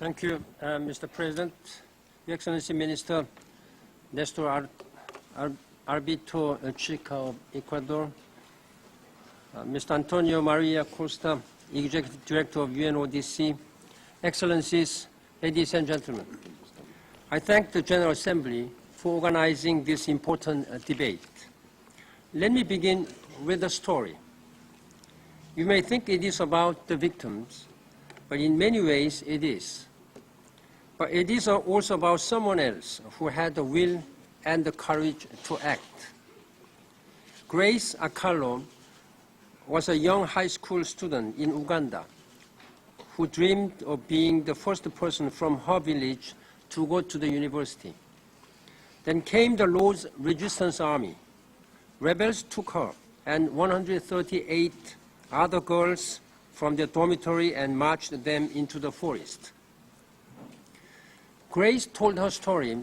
Thank you, Mr. President. Your Excellency Minister Nestor Arbito Chica of Ecuador, Mr. Antonio Maria Costa, Executive Director of UNODC, Excellencies, ladies and gentlemen, I thank the General Assembly for organizing this important debate. Let me begin with a story. You may think it is about the victims, but in many ways it is. But it is also about someone else who had the will and the courage to act. Grace Akalo was a young high school student in Uganda who dreamed of being the first person from her village to go to the university. Then came the Lord's Resistance Army. Rebels took her and 138 other girls from their dormitory and marched them into the forest. Grace told her story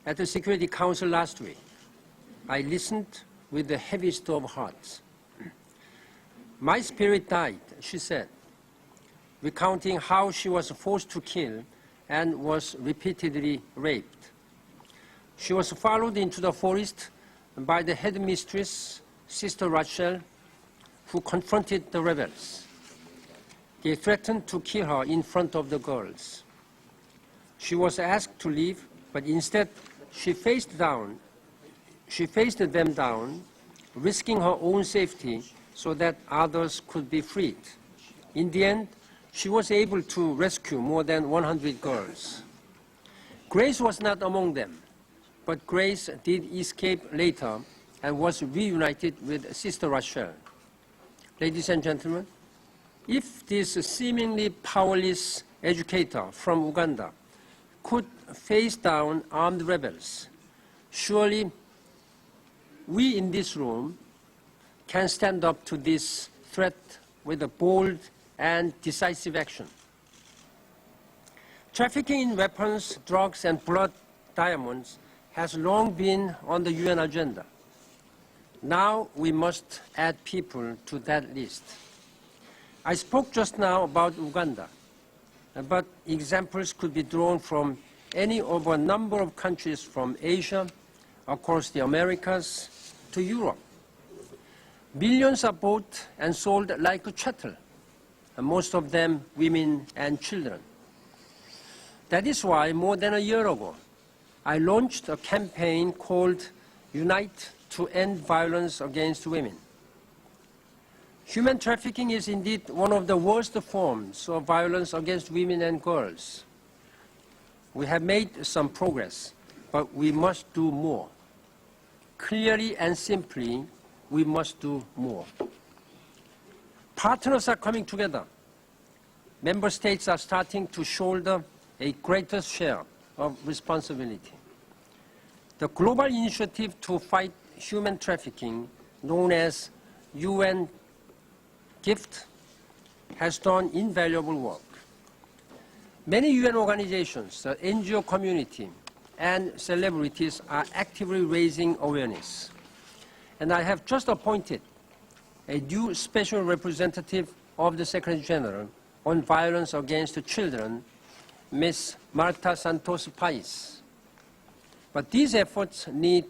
at the Security Council last week. I listened with the heaviest of hearts. My spirit died, she said, recounting how she was forced to kill and was repeatedly raped. She was followed into the forest by the headmistress, Sister Rachel, who confronted the rebels. They threatened to kill her in front of the girls. She was asked to leave, but instead she faced them down, risking her own safety so that others could be freed. In the end, she was able to rescue more than 100 girls. Grace was not among them, but Grace did escape later and was reunited with Sister Rachel. Ladies and gentlemen, if this seemingly powerless educator from Uganda could face down armed rebels, surely we in this room can stand up to this threat with a bold and decisive action. Trafficking in weapons, drugs, and blood diamonds has long been on the UN agenda. Now we must add people to that list. I spoke just now about Uganda, but examples could be drawn from any of a number of countries from Asia, across the Americas, to Europe. Billions are bought and sold like a chattel, and most of them women and children. That is why more than a year ago, I launched a campaign called Unite to End Violence Against Women. Human trafficking is indeed one of the worst forms of violence against women and girls. We have made some progress, but we must do more. Clearly and simply, we must do more. Partners are coming together. Member states are starting to shoulder a greater share of responsibility. The global initiative to fight human trafficking, known as UN.GIFT, has done invaluable work. Many UN organizations, the NGO community, and celebrities are actively raising awareness. And I have just appointed a new special representative of the Secretary General on violence against children, Ms. Marta Santos Pais. But these efforts need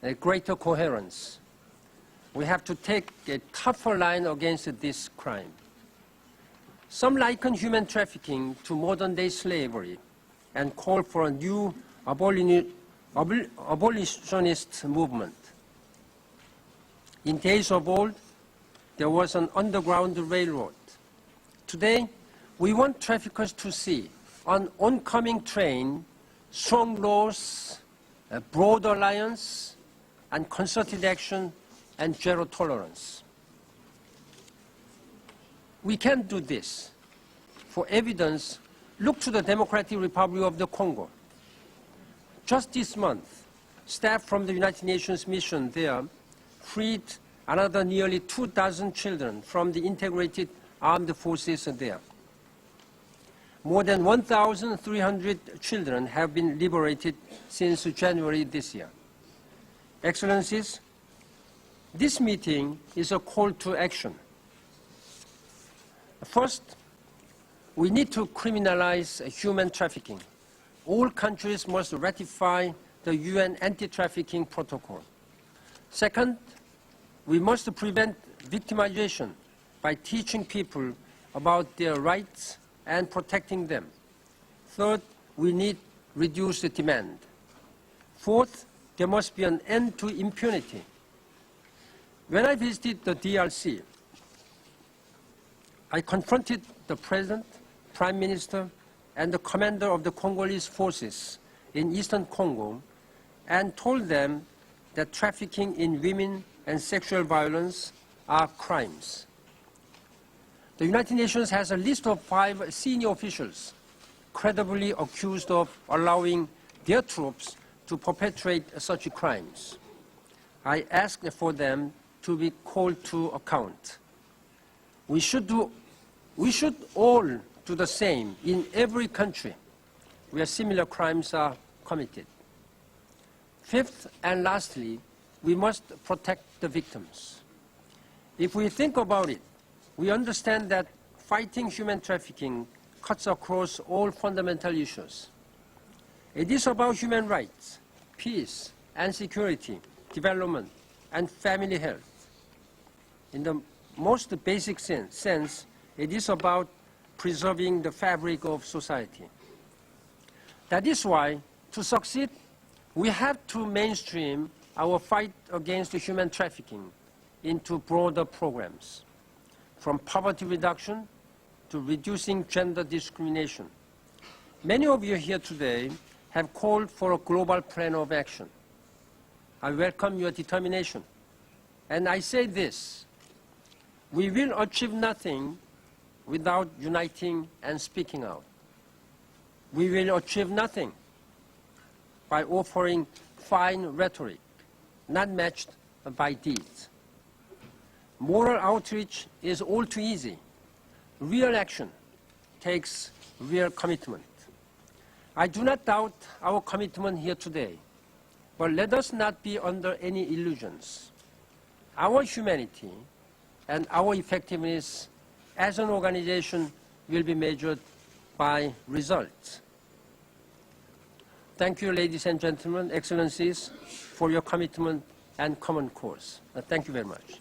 a greater coherence. We have to take a tougher line against this crime. Some liken human trafficking to modern-day slavery and call for a new abolitionist movement. In days of old, there was an underground railroad. Today, we want traffickers to see on oncoming train strong laws, a broad alliance, and concerted action and zero tolerance. We can do this. For evidence, look to the Democratic Republic of the Congo. Just this month, staff from the United Nations mission there freed another nearly 2,000 children from the integrated armed forces there. More than 1,300 children have been liberated since January this year. Excellencies, this meeting is a call to action. First, We need to criminalize human trafficking. All countries must ratify the UN anti-trafficking protocol. Second, we must prevent victimization by teaching people about their rights and protecting them. Third, we need reduced demand. Fourth, there must be an end to impunity. When I visited the DRC, I confronted the President, Prime Minister, and the commander of the Congolese forces in eastern Congo and told them that trafficking in women and sexual violence are crimes. The United Nations has a list of 5 senior officials credibly accused of allowing their troops to perpetrate such crimes. I asked for them to be called to account. We should all do the same in every country where similar crimes are committed. Fifth and lastly, we must protect the victims. If we think about it, we understand that fighting human trafficking cuts across all fundamental issues. It is about human rights, peace and security, development, and family health. In the most basic sense, it is about preserving the fabric of society. That is why, to succeed, we have to mainstream our fight against human trafficking into broader programs, from poverty reduction to reducing gender discrimination. Many of you here today have called for a global plan of action. I welcome your determination. And I say this: we will achieve nothing without uniting and speaking out. We will achieve nothing by offering fine rhetoric, not matched by deeds. Moral outreach is all too easy. Real action takes real commitment. I do not doubt our commitment here today, but let us not be under any illusions. Our humanity and our effectiveness as an organization will be measured by results. Thank you, ladies and gentlemen, excellencies, for your commitment and common cause. Thank you very much.